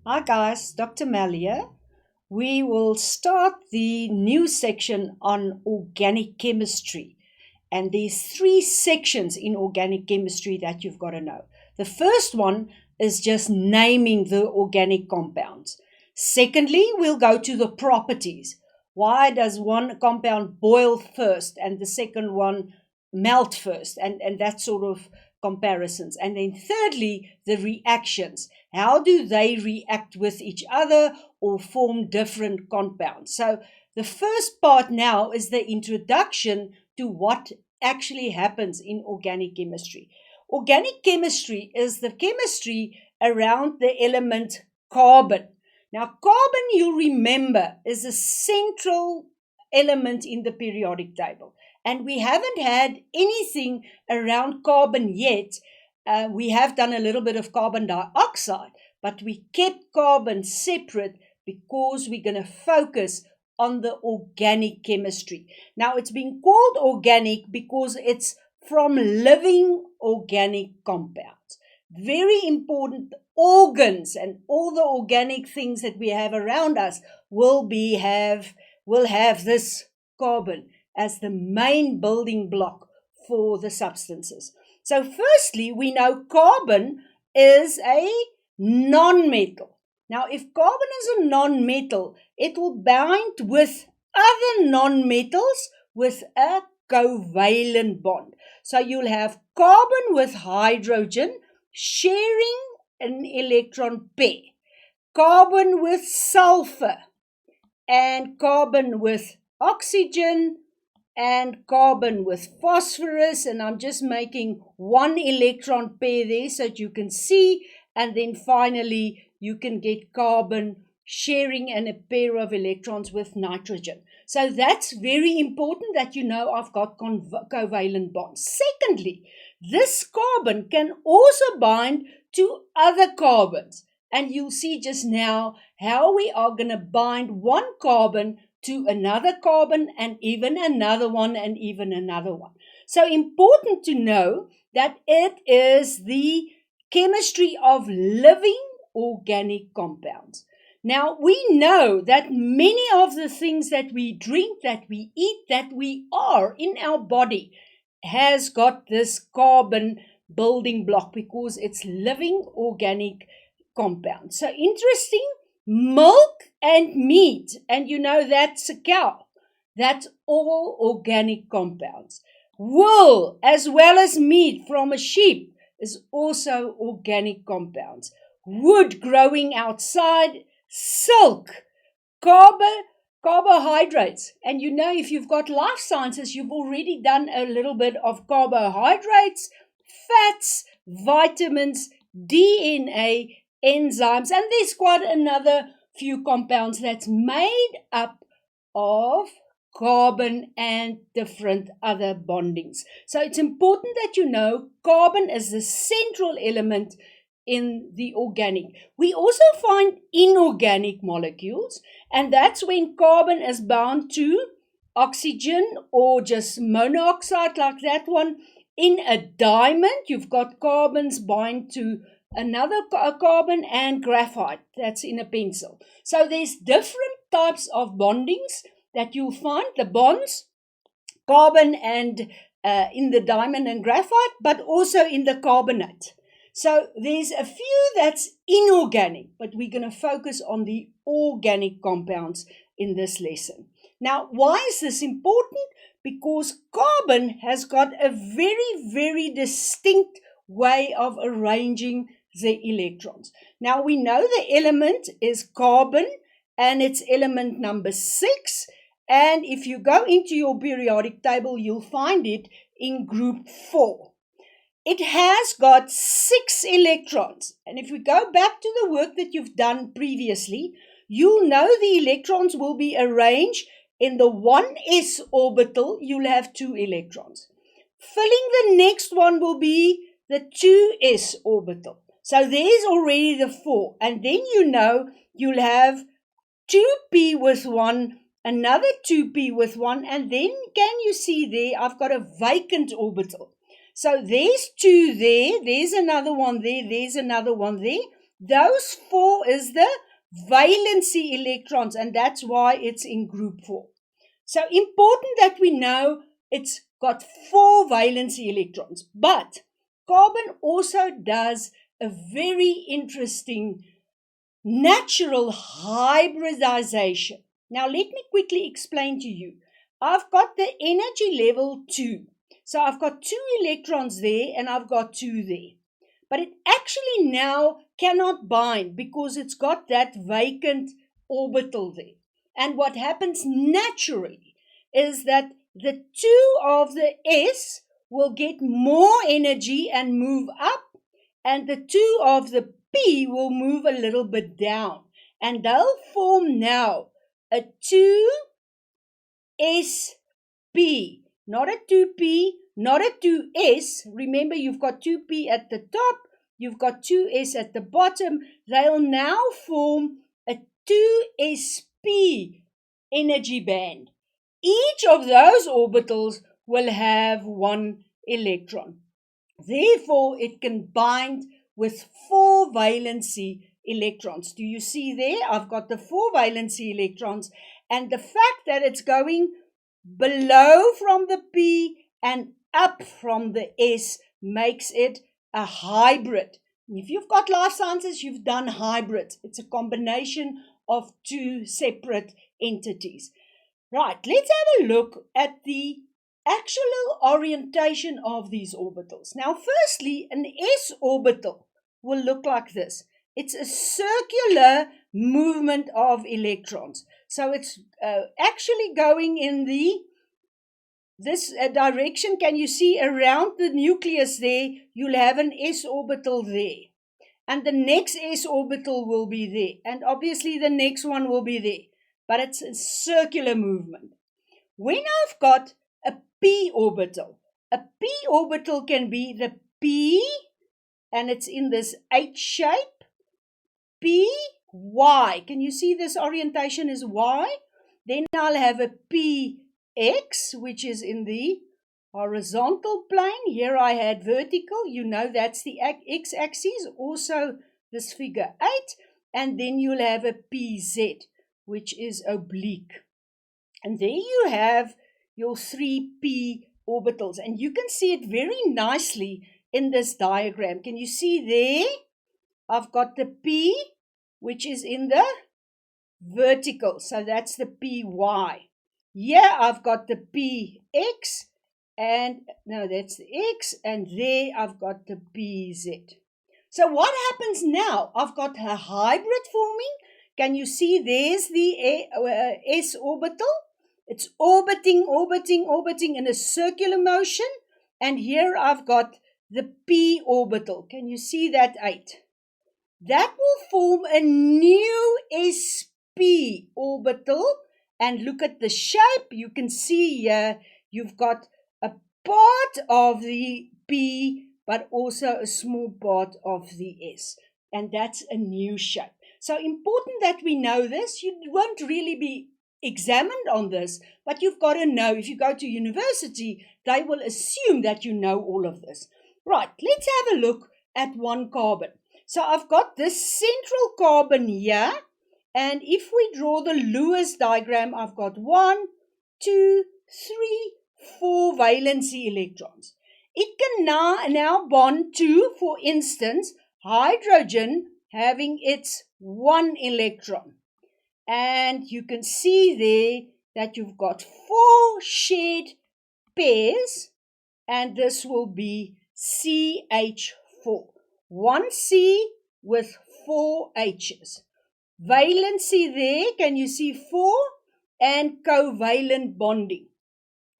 Hi guys, Dr. Malia. We will start the new section on organic chemistry. And there's three sections in organic chemistry that you've got to know. The first one is just naming the organic compounds. Secondly, we'll go to the properties. Why does one compound boil first and the second one melt first? And that sort of comparisons. And then thirdly, the reactions. How do they react with each other or form different compounds? So the first part now is the introduction to what actually happens in organic chemistry. Organic chemistry is the chemistry around the element carbon. Now, carbon, you'll remember, is a central element in the periodic table. And we haven't had anything around carbon yet. We have done a little bit of carbon dioxide, but we kept carbon separate because we're going to focus on the organic chemistry. Now, it's been called organic because it's from living organic compounds. Very important. Organs and all the organic things that we have around us will have this carbon as the main building block for the substances. So firstly, we know carbon is a non-metal. Now, if carbon is a non-metal, it will bind with other non-metals with a covalent bond. So you'll have carbon with hydrogen sharing an electron pair, carbon with sulfur, and carbon with oxygen, and carbon with phosphorus. And I'm just making one electron pair there so that you can see. And then finally, you can get carbon sharing and a pair of electrons with nitrogen. So that's very important that you know I've got covalent bonds. Secondly, this carbon can also bind to other carbons. And you'll see just now how we are going to bind one carbon to another carbon and even another one and even another one. So important to know that it is the chemistry of living organic compounds. Now, we know that many of the things that we drink, that we eat, that we are in our body has got this carbon building block because it's living organic compounds. So interesting, milk and meat, and you know that's a cow. That's all organic compounds. Wool as well as meat from a sheep is also organic compounds. Wood growing outside, silk, carbohydrates. And you know, if you've got life sciences, you've already done a little bit of carbohydrates, fats, vitamins, DNA, enzymes, and there's quite another few compounds that's made up of carbon and different other bondings. So it's important that you know carbon is the central element in the organic. We also find inorganic molecules, and that's when carbon is bound to oxygen or just monoxide like that one. In a diamond, you've got carbons bind to another carbon and graphite. That's in a pencil. So there's different types of bondings that you'll find. The bonds, carbon and in the diamond and graphite, but also in the carbonate. So there's a few that's inorganic, but we're going to focus on the organic compounds in this lesson. Now, why is this important? Because carbon has got a very, very distinct way of arranging the electrons. Now, we know the element is carbon and it's element number 6. And if you go into your periodic table, you'll find it in group 4. It has got 6 electrons. And if we go back to the work that you've done previously, you'll know the electrons will be arranged in the 1s orbital. You'll have 2 electrons. Filling the next one will be the 2s orbital. So there's already the 4. And then you know you'll have 2p with 1, another 2p with 1, and then can you see there I've got a vacant orbital. So there's 2 there, there's another one there, there's another one there, Those 4 is the valency electrons, and that's why it's in group 4. So important that we know it's got 4 valency electrons. But carbon also does a very interesting natural hybridization. Now let me quickly explain to you. I've got the energy level 2. So I've got 2 electrons there and I've got 2 there. But it actually now cannot bind because it's got that vacant orbital there. And what happens naturally is that the 2 of the S will get more energy and move up, and the 2 of the P will move a little bit down. And they'll form now a 2sp, not a 2p, not a 2s. Remember, you've got 2p at the top, you've got 2s at the bottom. They'll now form a 2sp energy band. Each of those orbitals will have 1 electron. Therefore, it can bind with 4 valency electrons. Do you see there? I've got the 4 valency electrons, and the fact that it's going below from the P and up from the S makes it a hybrid. If you've got life sciences, you've done hybrids. It's a combination of 2 separate entities. Right, let's have a look at the actual orientation of these orbitals. Now, firstly, an s orbital will look like this. It's a circular movement of electrons. So it's actually going in this direction. Can you see around the nucleus there? You'll have an s orbital there. And the next s orbital will be there. And obviously the next one will be there. But it's a circular movement. When I've got a p orbital can be the p, and it's in this H shape, p, y. Can you see this orientation is y? Then I'll have a px, which is in the horizontal plane. Here I had vertical. You know that's the x-axis. Also this figure 8. And then you'll have a pz, which is oblique. And there you have your 3p orbitals. And you can see it very nicely in this diagram. Can you see there? I've got the p, which is in the vertical. So that's the py. Here I've got the px, and no, that's the x. And there I've got the pz. So what happens now? I've got a hybrid forming. Can you see there's the s orbital? It's orbiting in a circular motion. And here I've got the p orbital. Can you see that 8? That will form a new sp orbital. And look at the shape. You can see here you've got a part of the p, but also a small part of the s. And that's a new shape. So important that we know this. You won't really be examined on this, but you've got to know. If you go to university, they will assume that you know all of this. Right, let's have a look at one carbon. So I've got this central carbon here, and if we draw the Lewis diagram, I've got 1, 2, 3, 4 valency electrons. It can now bond to, for instance, hydrogen having its 1 electron. And you can see there that you've got 4 shared pairs, and this will be CH4. 1 C with 4 H's. Valency there, can you see 4? And covalent bonding.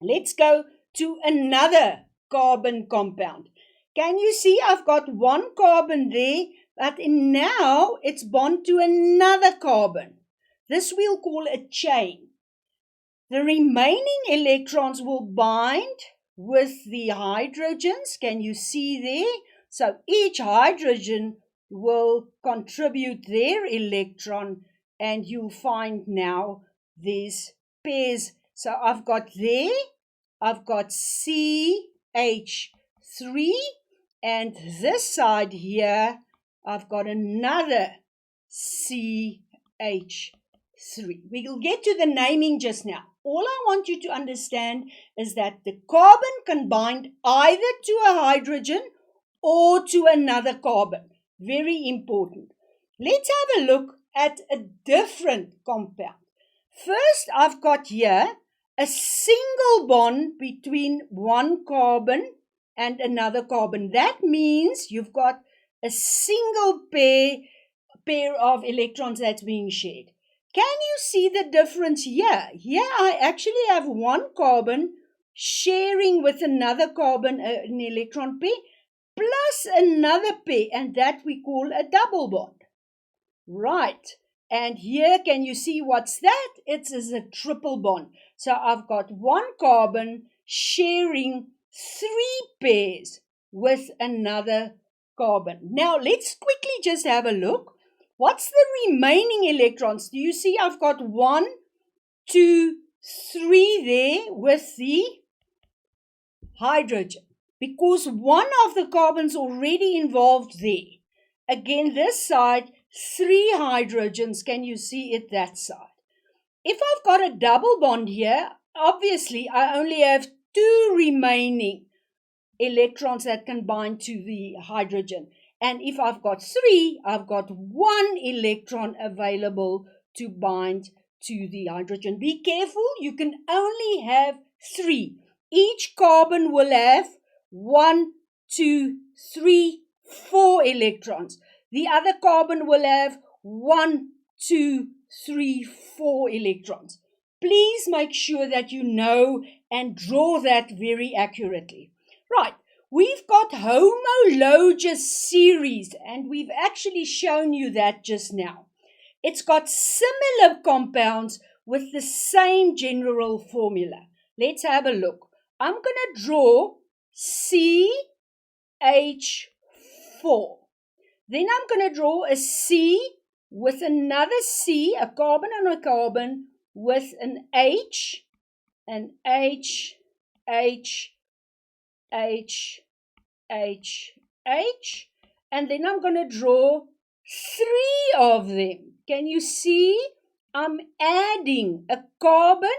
Let's go to another carbon compound. Can you see I've got 1 carbon there, but now it's bond to another carbon. This we'll call a chain. The remaining electrons will bind with the hydrogens. Can you see there? So each hydrogen will contribute their electron, and you'll find now these pairs. So I've got CH3, and this side here I've got another CH3. We'll get to the naming just now. All I want you to understand is that the carbon can bind either to a hydrogen or to another carbon. Very important. Let's have a look at a different compound. First, I've got here a single bond between one carbon and another carbon. That means you've got a single pair of electrons that's being shared. Can you see the difference here? Here I actually have one carbon sharing with another carbon an electron pair plus another pair, and that we call a double bond. Right. And here, can you see what's that? It is a triple bond. So I've got one carbon sharing 3 pairs with another carbon. Now, let's quickly just have a look. What's the remaining electrons? Do you see I've got 1, 2, 3 there with the hydrogen, because one of the carbons already involved there. Again, this side, 3 hydrogens. Can you see it that side? If I've got a double bond here, obviously I only have 2 remaining electrons that can bind to the hydrogen. And if I've got 3, I've got 1 electron available to bind to the hydrogen. Be careful, you can only have 3. Each carbon will have 1, 2, 3, 4 electrons. The other carbon will have 1, 2, 3, 4 electrons. Please make sure that you know and draw that very accurately. Right, we've got homologous series, and we've actually shown you that just now. It's got similar compounds with the same general formula. Let's have a look. I'm going to draw CH4. Then I'm going to draw a C with another C, a carbon and a carbon, with an H, and H, H, H, H, H. And then I'm going to draw 3 of them. Can you see? I'm adding a carbon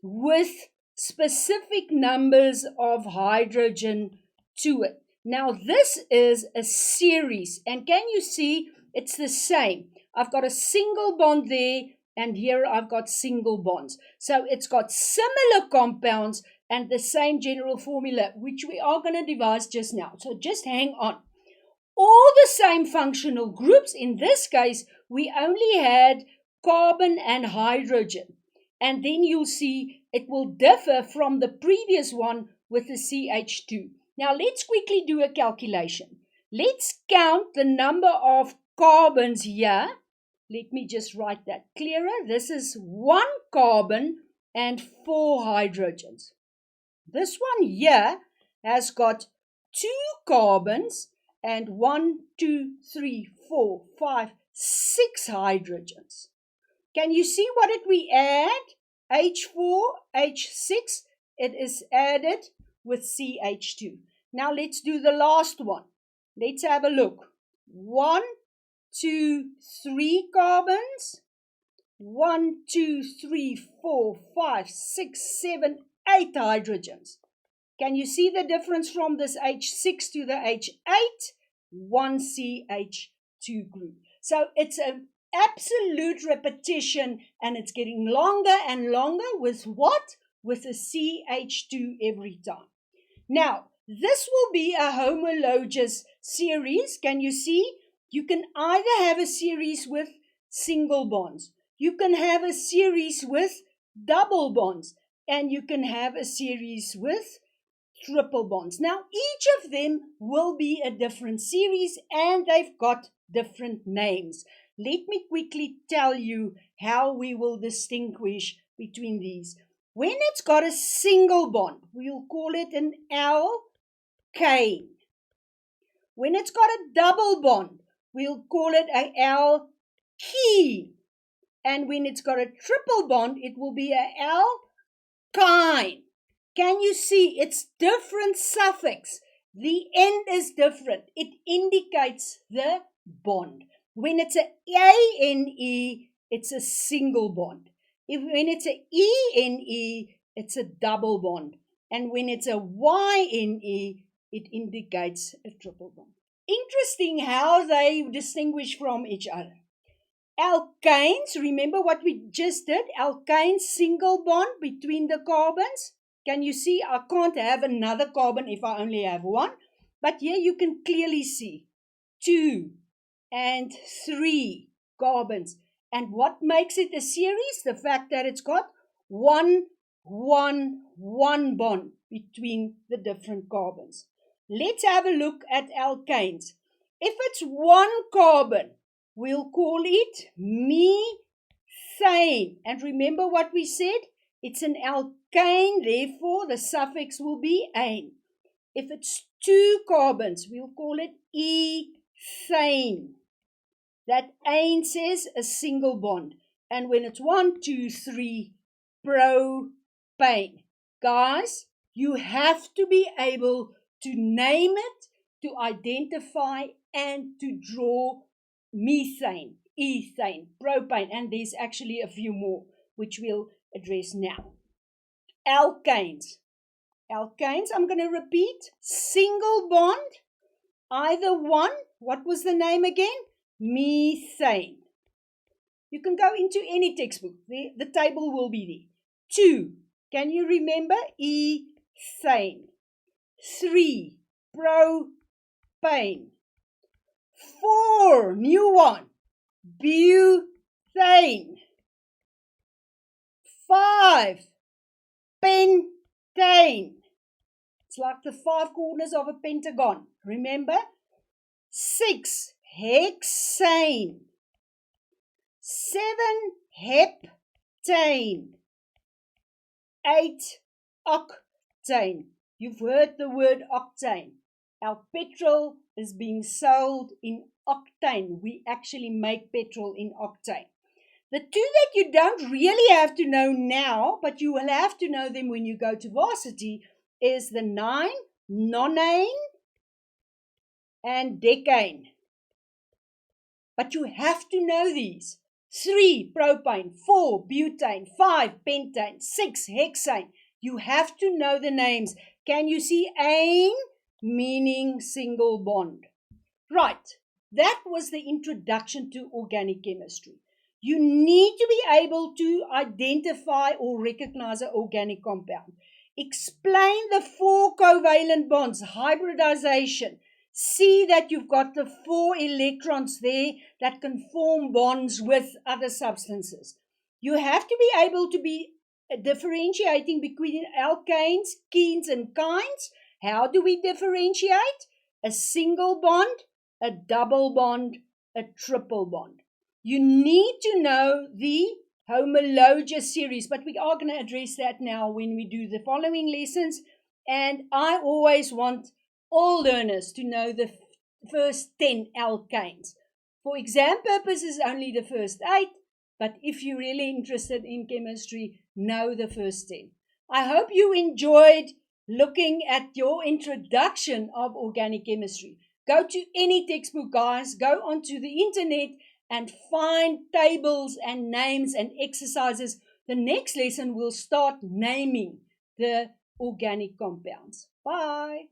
with specific numbers of hydrogen to it. Now this is a series, and can you see it's the same? I've got a single bond there, and here I've got single bonds. So it's got similar compounds and the same general formula, which we are going to devise just now. So just hang on. All the same functional groups. In this case, we only had carbon and hydrogen. And then you'll see it will differ from the previous one with the CH2. Now let's quickly do a calculation. Let's count the number of carbons here. Let me just write that clearer. This is 1 carbon and 4 hydrogens. This one here has got 2 carbons and 1, 2, 3, 4, 5, 6 hydrogens. Can you see what did we add? H4, H6, it is added with CH2. Now let's do the last one. Let's have a look. 1, 2, 3 carbons. 1, 2, 3, 4, 5, 6, 7, 8 hydrogens. Can you see the difference from this H6 to the H8? 1 CH2 group. So it's an absolute repetition, and it's getting longer and longer with what? With a CH2 every time. Now, this will be a homologous series. Can you see? You can either have a series with single bonds. You can have a series with double bonds. And you can have a series with triple bonds. Now, each of them will be a different series, and they've got different names. Let me quickly tell you how we will distinguish between these. When it's got a single bond, we'll call it an alkane. When it's got a double bond, we'll call it an alkene. And when it's got a triple bond, it will be an alkyne. Can you see? It's different suffix. The end is different. It indicates the bond. When it's a ANE, it's a single bond. When it's a ENE, it's a double bond. And when it's a YNE, it indicates a triple bond. Interesting how they distinguish from each other. Alkanes, remember what we just did? Alkanes, single bond between the carbons. Can you see? I can't have another carbon if I only have one. But here you can clearly see 2 and 3 carbons. And what makes it a series? The fact that it's got 1, 1, 1 bond between the different carbons. Let's have a look at alkanes. If it's 1 carbon, we'll call it methane. And remember what we said? It's an alkane, therefore the suffix will be ane. If it's 2 carbons, we'll call it ethane. That ane says a single bond. And when it's 1, 2, 3, propane. Guys, you have to be able to name it, to identify, and to draw methane, ethane, propane, and there's actually a few more which we'll address now. Alkanes. Alkanes, I'm going to repeat. Single bond, either one. What was the name again? Methane. You can go into any textbook. The table will be there. 2. Can you remember? Ethane. 3. Propane. 4. New one. Butane. 5. Pentane. It's like the 5 corners of a pentagon. Remember? 6. Hexane. 7. Heptane. 8. Octane. You've heard the word octane. Our petrol is being sold in octane. We actually make petrol in octane. The 2 that you don't really have to know now, but you will have to know them when you go to varsity, is the 9, nonane, and decane. But you have to know these. 3, propane. 4, butane. 5, pentane. 6, hexane. You have to know the names. Can you see ane? Meaning single bond. Right. That was the introduction to organic chemistry. You need to be able to identify or recognize an organic compound. Explain the 4 covalent bonds, hybridization. See that you've got the 4 electrons there that can form bonds with other substances. You have to be able to be differentiating between alkanes, kenes, and kynes. How do we differentiate? A single bond, a double bond, a triple bond. You need to know the homologous series, but we are going to address that now when we do the following lessons. And I always want all learners to know the first 10 alkanes. For exam purposes, only the first 8, but if you're really interested in chemistry, know the first 10. I hope you enjoyed looking at your introduction of organic chemistry. Go to any textbook, guys. Go onto the internet and find tables and names and exercises. The next lesson will start naming the organic compounds. Bye.